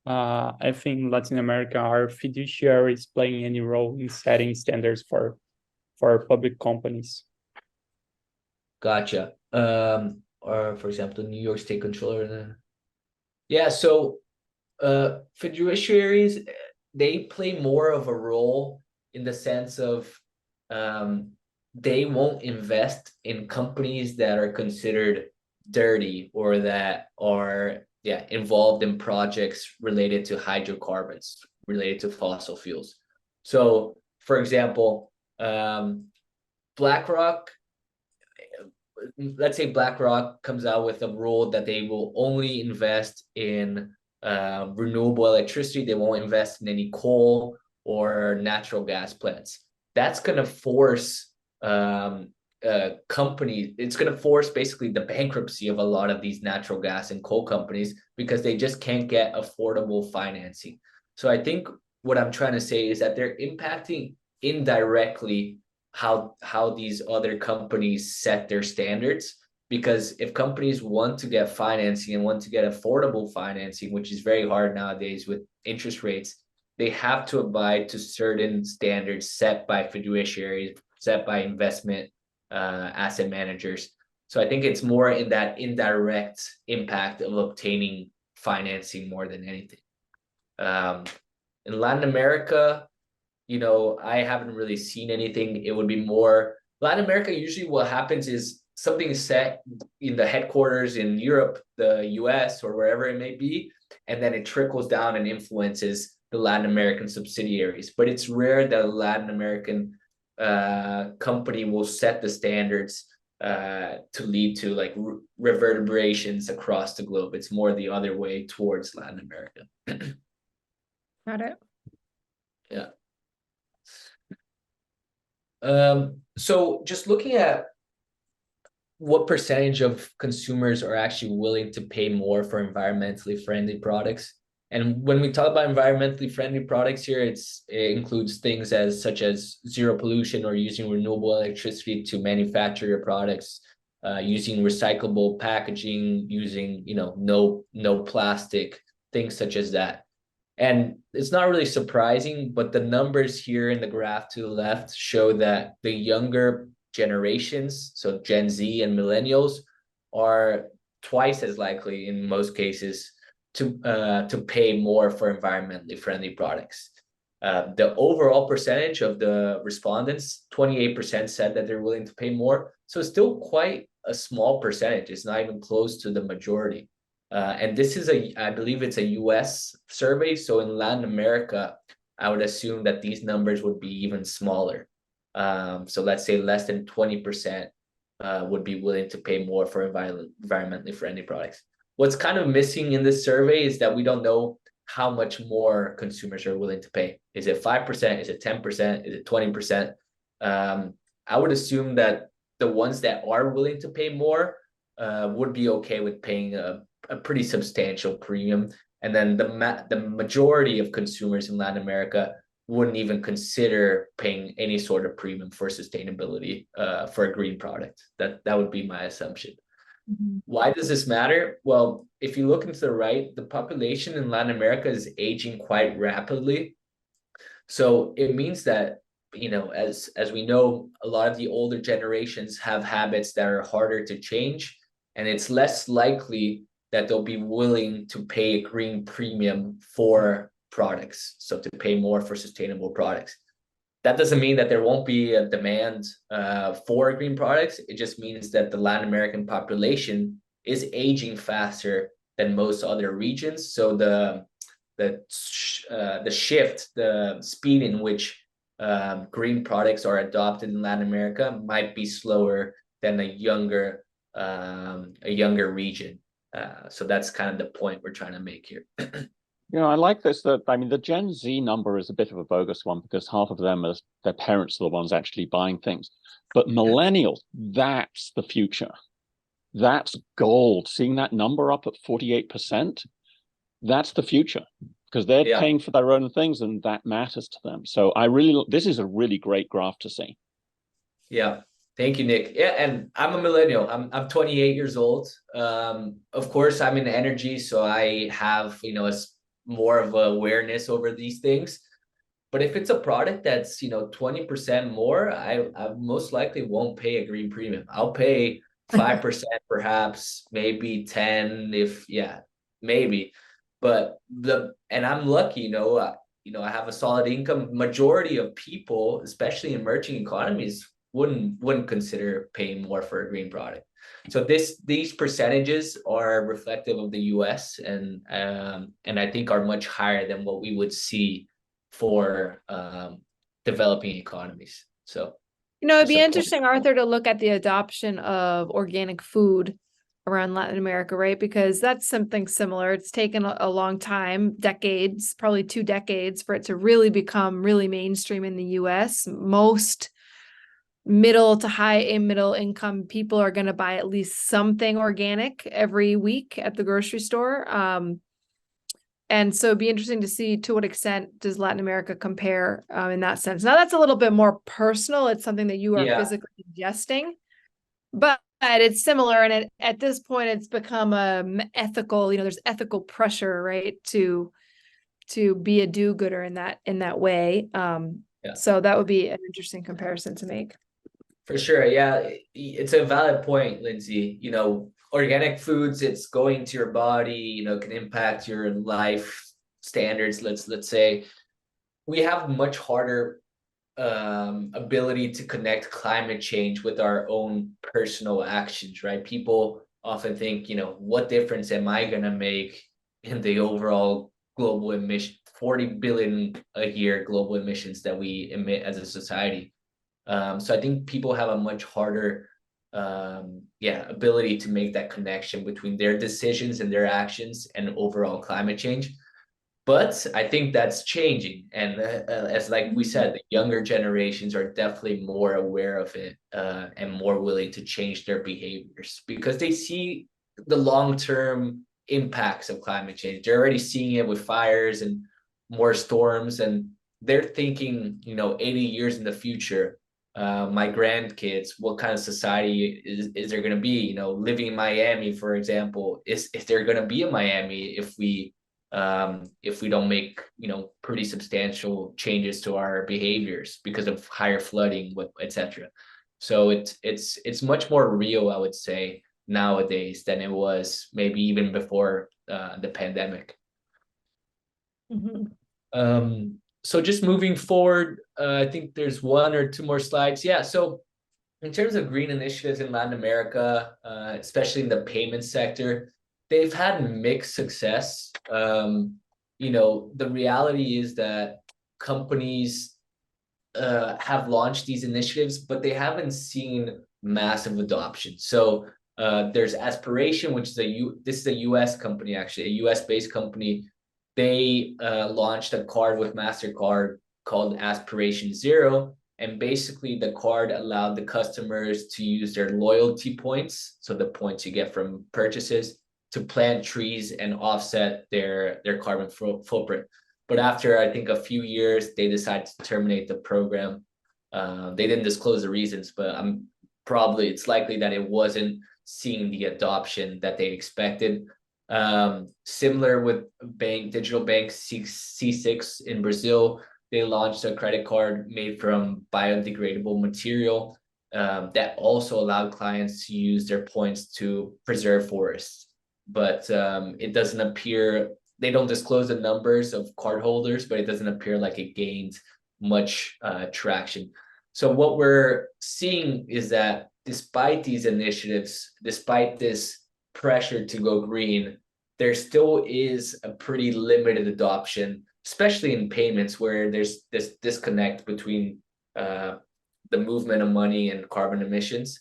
I think Latin America, are fiduciaries playing any role in setting standards for public companies? Gotcha. Or for example, New York State Controller. Yeah, so fiduciaries, they play more of a role in the sense of they won't invest in companies that are considered dirty or that are involved in projects related to hydrocarbons, related to fossil fuels. So, for example, BlackRock, let's say BlackRock comes out with a rule that they will only invest in renewable electricity. They won't invest in any coal or natural gas plants. That's going to force companies, it's going to force basically the bankruptcy of a lot of these natural gas and coal companies because they just can't get affordable financing. So I think what I'm trying to say is that they're impacting indirectly how these other companies set their standards. Because if companies want to get financing and want to get affordable financing, which is very hard nowadays with interest rates, they have to abide to certain standards set by fiduciaries, set by investment asset managers. So I think it's more in that indirect impact of obtaining financing more than anything. In Latin America, I haven't really seen anything. It would be more Latin America. Usually what happens is something is set in the headquarters in Europe, the US, or wherever it may be, and then it trickles down and influences the Latin American subsidiaries. But it's rare that a Latin American company will set the standards to lead to like reverberations across the globe. It's more the other way towards Latin America. Got it. Yeah. So just looking at what percentage of consumers are actually willing to pay more for environmentally friendly products. And when we talk about environmentally friendly products here, it includes things such as zero pollution or using renewable electricity to manufacture your products, using recyclable packaging, using no plastic, things such as that. And it's not really surprising, but the numbers here in the graph to the left show that the younger generations, so Gen Z and millennials, are twice as likely in most cases to pay more for environmentally friendly products. The overall percentage of the respondents, 28% said that they're willing to pay more. So it's still quite a small percentage. It's not even close to the majority. And this is I believe it's a US survey. So in Latin America, I would assume that these numbers would be even smaller. So let's say less than 20% would be willing to pay more for environmentally friendly products. What's kind of missing in this survey is that we don't know how much more consumers are willing to pay. Is it 5%? Is it 10%? Is it 20%? I would assume that the ones that are willing to pay more would be okay with paying a pretty substantial premium. And then the majority of consumers in Latin America wouldn't even consider paying any sort of premium for sustainability for a green product. That would be my assumption. Mm-hmm. Why does this matter? Well, if you look into the right, the population in Latin America is aging quite rapidly. So it means that, as we know, a lot of the older generations have habits that are harder to change, and it's less likely that they'll be willing to pay a green premium for products, so to pay more for sustainable products. That doesn't mean that there won't be a demand for green products. It just means that the Latin American population is aging faster than most other regions. So the shift, the speed in which green products are adopted in Latin America might be slower than a younger region. So that's kind of the point we're trying to make here. I like this, the Gen Z number is a bit of a bogus one because half of them, their parents are the ones actually buying things. But millennials, that's the future. That's gold. Seeing that number up at 48%, that's the future because they're paying for their own things and that matters to them. So this is a really great graph to see. Yeah. Thank you, Nick. Yeah, and I'm a millennial. I'm 28 years old. Of course, I'm in energy, so I have more of awareness over these things. But if it's a product that's 20% more, I most likely won't pay a green premium. I'll pay 5% perhaps, maybe 10 if, yeah, maybe. But and I'm lucky, I have a solid income. Majority of people, especially in emerging economies, wouldn't consider paying more for a green product. So these percentages are reflective of the US and I think are much higher than what we would see for developing economies. So it'd be interesting, Arthur, to look at the adoption of organic food around Latin America, right? Because that's something similar. It's taken a long time, decades, probably 2 decades, for it to really become really mainstream in the US. Most middle to middle income people are going to buy at least something organic every week at the grocery store. And so it'd be interesting to see to what extent does Latin America compare in that sense. Now, that's a little bit more personal. It's something that you are physically ingesting, but it's similar. And at this point, it's become ethical, there's ethical pressure, right, to be a do-gooder in that way. So that would be an interesting comparison to make. For sure. Yeah, it's a valid point, Lindsay. Organic foods, it's going to your body, can impact your life standards. Let's say we have much harder ability to connect climate change with our own personal actions, right? People often think, what difference am I going to make in the overall global emission, 40 billion a year global emissions that we emit as a society. So I think people have a much harder ability to make that connection between their decisions and their actions and overall climate change. But I think that's changing. And as like we said, the younger generations are definitely more aware of it and more willing to change their behaviors because they see the long-term impacts of climate change. They're already seeing it with fires and more storms. And they're thinking, 80 years in the future, my grandkids, what kind of society is there going to be? Living in Miami, for example, is there going to be a Miami if we don't make pretty substantial changes to our behaviors because of higher flooding, etc. So it's much more real, I would say, nowadays than it was maybe even before the pandemic. Mm-hmm. So just moving forward, I think there's 1 or 2 more slides. Yeah, so in terms of green initiatives in Latin America, especially in the payment sector, they've had mixed success. The reality is that companies have launched these initiatives, but they haven't seen massive adoption. So there's Aspiration, which is this is a US company, actually, a US-based company. They launched a card with MasterCard called Aspiration Zero. And basically, the card allowed the customers to use their loyalty points, so the points you get from purchases, to plant trees and offset their carbon footprint. But after, I think, a few years, they decided to terminate the program. They didn't disclose the reasons, but it's likely that it wasn't seeing the adoption that they expected. Similar with digital bank C6 in Brazil, they launched a credit card made from biodegradable material that also allowed clients to use their points to preserve forests. But it doesn't appear, they don't disclose the numbers of cardholders, but it doesn't appear like it gained much traction. So what we're seeing is that despite these initiatives, despite this pressure to go green, there still is a pretty limited adoption, especially in payments where there's this disconnect between the movement of money and carbon emissions.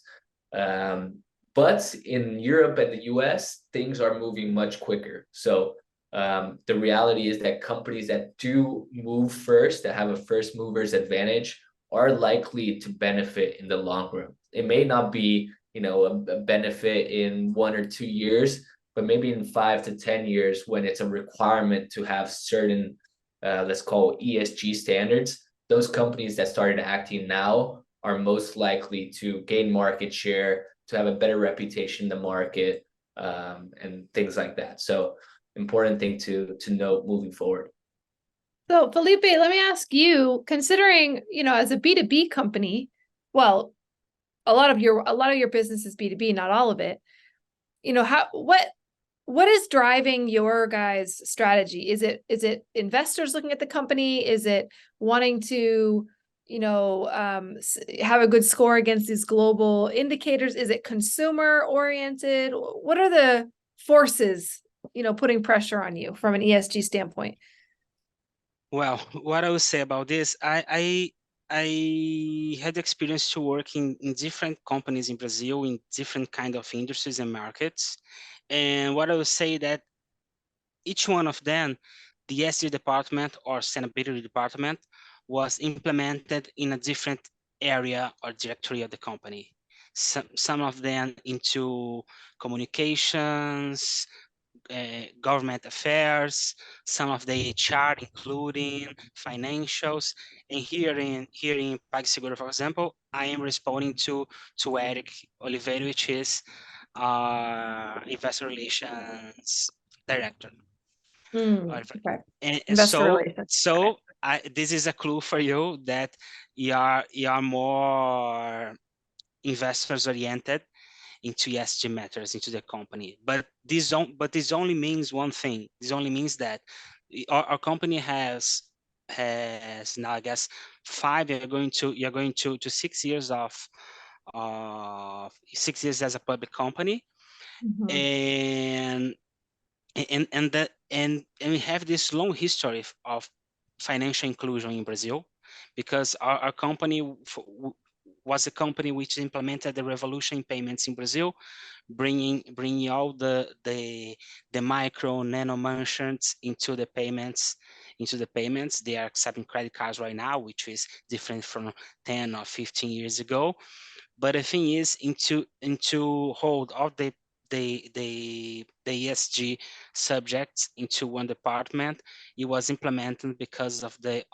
But in Europe and the US, things are moving much quicker. So the reality is that companies that do move first, that have a first mover's advantage, are likely to benefit in the long run. It may not be, a benefit in 1 or 2 years, but maybe in 5 to 10 years when it's a requirement to have certain, let's call ESG standards, those companies that started acting now are most likely to gain market share, to have a better reputation in the market, and things like that. So important thing to note moving forward. So Felipe, let me ask you, considering, as a B2B company, well, a lot of your business is B2B, not all of it. You know, what is driving your guys' strategy? Is it investors looking at the company? Is it wanting to, you know, have a good score against these global indicators? Is it consumer oriented? What are the forces, you know, putting pressure on you from an ESG standpoint? Well, what I would say about this, I had the experience to work in different companies in Brazil in different kind of industries and markets. And what I would say that each one of them, the ESG department or sustainability department, was implemented in a different area or directory of the company. Some of them into communications, government affairs, some of the HR, including financials. And here in PagSeguro, for example, I am responding to Eric Oliveira, which is investor relations director. Okay. And Investor relations. so this is a clue for you that you are more investors oriented into ESG matters into the company. But this only means one thing. This only means that our company has now, I guess, you're going to 6 years of 6 years as a public company. And we have this long history of financial inclusion in Brazil, because our company was a company which implemented the revolution in payments in Brazil, bringing all the micro nano merchants into the payments. They are accepting credit cards right now, which is different from 10 or 15 years ago. But the thing is, into hold all the ESG subjects into one department, it was implemented because of the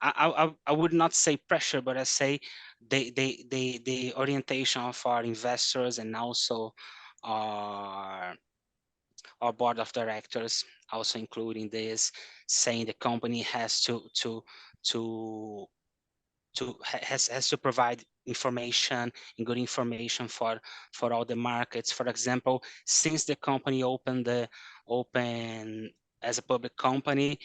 I would not say pressure, but I say the orientation of our investors, and also our board of directors, also including this, saying the company has has to provide information and good information for all the markets. For example, since the company opened as a public company,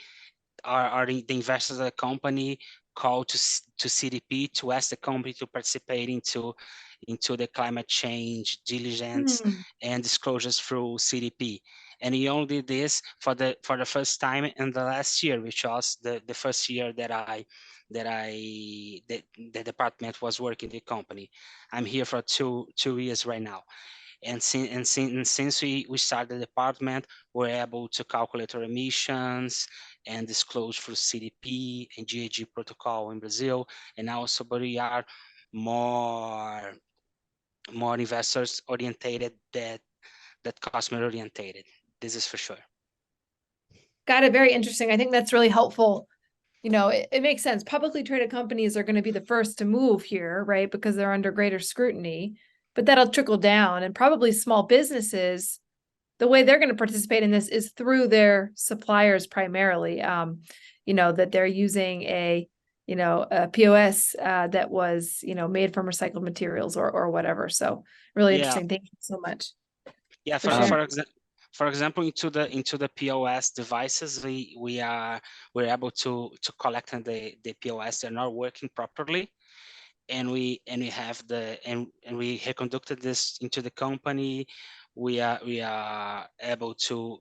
the investors of the company called to CDP to ask the company to participate into the climate change diligence and disclosures through CDP. And he only did this for the first time in the last year, which was the first year that the department was working the company. I'm here for two years right now. And since we started the department, we're able to calculate our emissions and disclose through CDP and GHG protocol in Brazil. And also, but we are more investors orientated that customer orientated. This is for sure. Got it. Very interesting. I think that's really helpful. You know, it makes sense. Publicly traded companies are going to be the first to move here, right? Because they're under greater scrutiny, but that'll trickle down, and probably small businesses, the way they're going to participate in this is through their suppliers primarily. You know, that they're using a POS that was, you know, made from recycled materials or whatever. So really interesting. Thank you so much. Yeah, for example, into the POS devices, we're able to collect the POS. They're not working properly, and we have and we have conducted this into the company. We are able to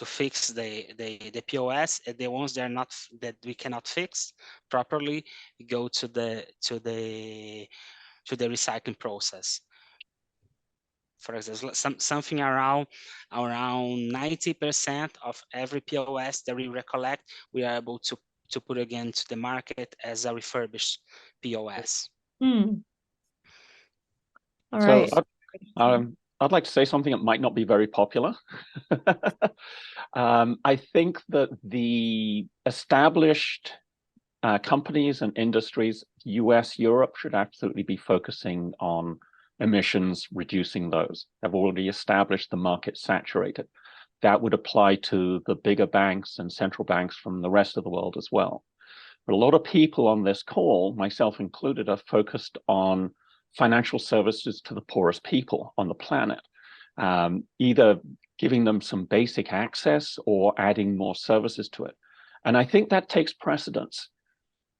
fix the POS. The ones that we cannot fix properly, we go to the recycling process. For example, something around 90% of every POS that we recollect, we are able to put again to the market as a refurbished POS. All right. So I'd like to say something that might not be very popular. I think that the established companies and industries, US, Europe, should absolutely be focusing on emissions, reducing those. They've already established the market saturated. That would apply to the bigger banks and central banks from the rest of the world as well. But a lot of people on this call, myself included, are focused on financial services to the poorest people on the planet, either giving them some basic access or adding more services to it. And I think that takes precedence.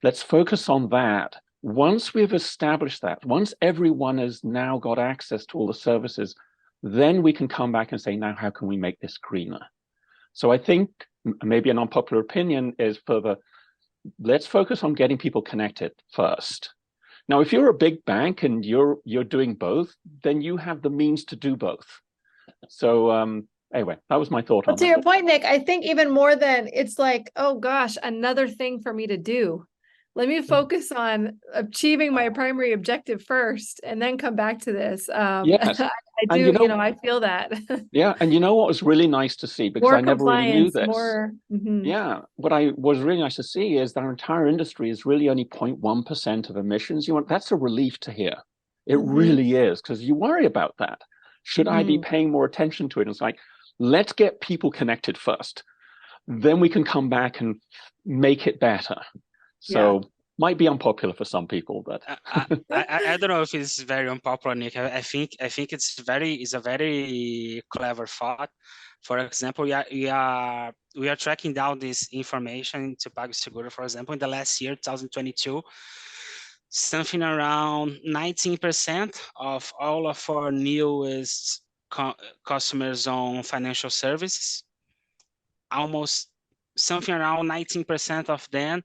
Let's focus on that. Once we've established that, once everyone has now got access to all the services, then we can come back and say, now, how can we make this greener? So I think maybe an unpopular opinion is further, let's focus on getting people connected first. Now, if you're a big bank and you're doing both, then you have the means to do both. So anyway, that was my thought on To that. your point, Nick, I think even more than it's like, oh gosh, another thing for me to do. Let me focus on achieving my primary objective first and then come back to this. Yes. I And do, I feel that. Yeah. And you know what was really nice to see, because More I never really knew compliance, this. more. Yeah. What I was really nice to see is that our entire industry is really only 0.1% of emissions. That's a relief to hear. It really is, because you worry about that. Should I be paying more attention to it? And it's like, let's get people connected first. Then we can come back and make it better. So might be unpopular for some people, but I don't know if it's very unpopular, Nick. I think it's a very clever thought. For example, we are tracking down this information to PagSeguro. For example, in the last year, 2022, something around 19% of all of our newest customers on financial services, almost something around 19% of them,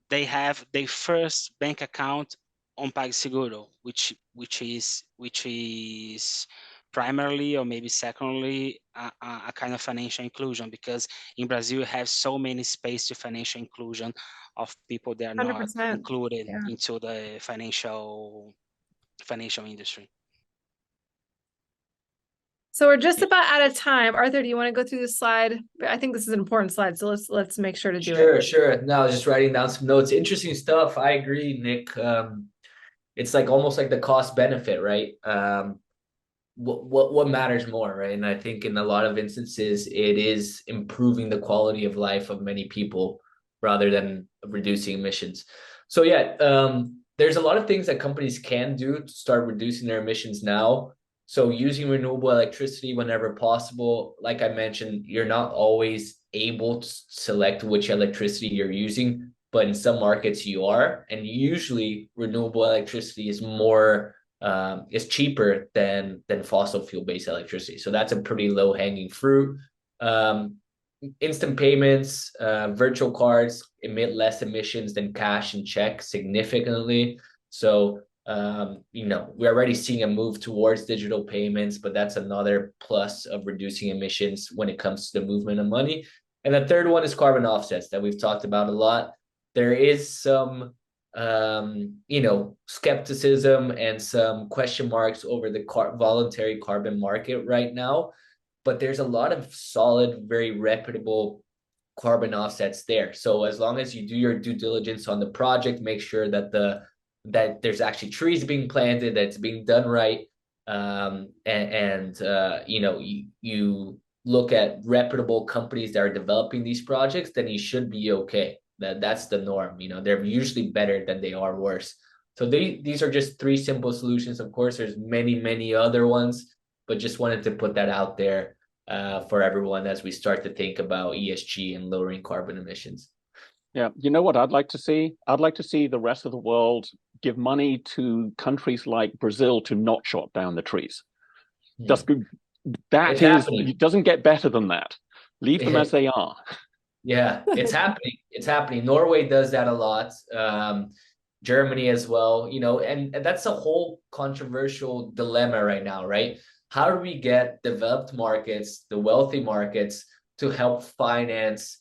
they have their first bank account on PagSeguro, which is primarily or maybe secondly a kind of financial inclusion, because in Brazil you have so many space to financial inclusion of people that are 100%. not included into the financial industry. So we're just about out of time. Arthur, do you want to go through this slide? I think this is an important slide, so let's make sure to do it. Sure. No, I was just writing down some notes. Interesting stuff. I agree, Nick. It's like almost like the cost benefit, right? What matters more, right? And I think in a lot of instances, it is improving the quality of life of many people rather than reducing emissions. So there's a lot of things that companies can do to start reducing their emissions now. So using renewable electricity whenever possible. Like I mentioned, you're not always able to select which electricity you're using, but in some markets you are. And usually renewable electricity is cheaper than fossil fuel-based electricity. So that's a pretty low-hanging fruit. Instant payments, virtual cards emit less emissions than cash and check significantly. So we're already seeing a move towards digital payments, but that's another plus of reducing emissions when it comes to the movement of money. And the third one is carbon offsets that we've talked about a lot. There is some skepticism and some question marks over the voluntary carbon market right now, but there's a lot of solid, very reputable carbon offsets there. So as long as you do your due diligence on the project, make sure that there's actually trees being planted, that's being done right, you look at reputable companies that are developing these projects, then you should be okay. That's the norm. They're usually better than they are worse. So these are just three simple solutions. Of course, there's many other ones, but just wanted to put that out there for everyone as we start to think about ESG and lowering carbon emissions. Yeah, you know what I'd like to see? I'd like to see the rest of the world give money to countries like Brazil to not chop down the trees. It doesn't get better than that. Leave them as they are. Yeah, it's happening. It's happening. Norway does that a lot. Germany as well, and that's a whole controversial dilemma right now, right? How do we get developed markets, the wealthy markets, to help finance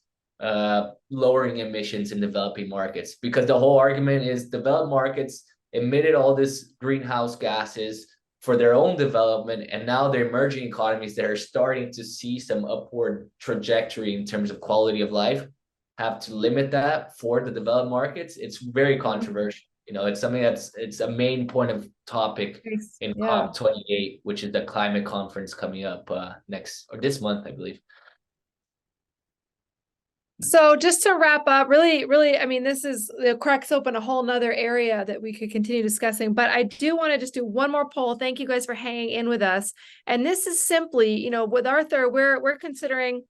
lowering emissions in developing markets? Because the whole argument is developed markets emitted all this greenhouse gases for their own development, and now the emerging economies that are starting to see some upward trajectory in terms of quality of life have to limit that for the developed markets. It's very controversial. It's something it's a main point of topic in COP28, which is the climate conference coming up this month, I believe. So just to wrap up, really, I mean, it cracks open a whole nother area that we could continue discussing, but I do want to just do one more poll. Thank you guys for hanging in with us. And this is simply, you know, with Arthur, we're considering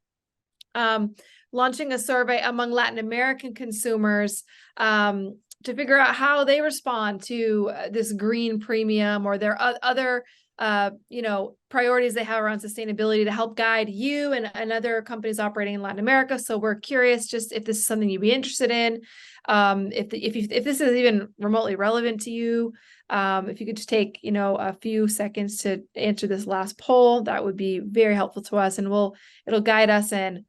launching a survey among Latin American consumers to figure out how they respond to this green premium or their other you know, priorities they have around sustainability to help guide you and other companies operating in Latin America. So we're curious just if this is something you'd be interested in, if this is even remotely relevant to you. If you could just take, you know, a few seconds to answer this last poll, that would be very helpful to us, and it'll guide us in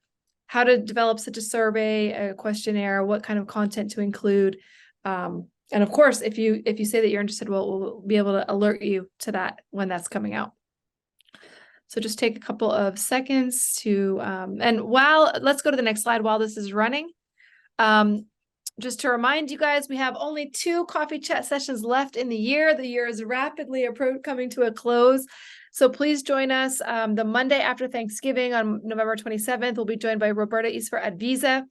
how to develop such a survey, a questionnaire, what kind of content to include. And of course, if you say that you're interested, we'll be able to alert you to that when that's coming out. So just take a couple of seconds to, and let's go to the next slide while this is running. Just to remind you guys, we have only 2 coffee chat sessions left in the year. The year is rapidly coming to a close. So please join us the Monday after Thanksgiving on November 27th. We'll be joined by Roberta Isfer at Visa.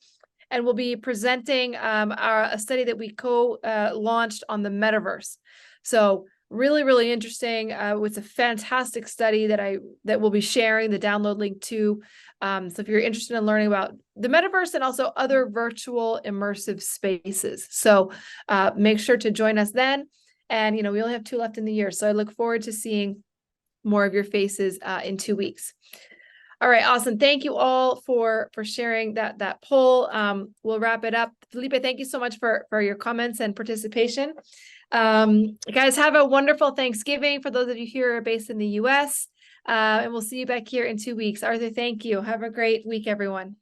And we'll be presenting a study that we co-launched on the metaverse. So really interesting. It's a fantastic study that we'll be sharing the download link to. So if you're interested in learning about the metaverse and also other virtual immersive spaces. So make sure to join us then. And, you know, we only have 2 left in the year. So I look forward to seeing more of your faces in 2 weeks. All right, awesome. Thank you all for sharing that poll. We'll wrap it up. Felipe, thank you so much for your comments and participation. Guys, have a wonderful Thanksgiving for those of you here based in the US. And we'll see you back here in 2 weeks. Arthur, thank you. Have a great week, everyone.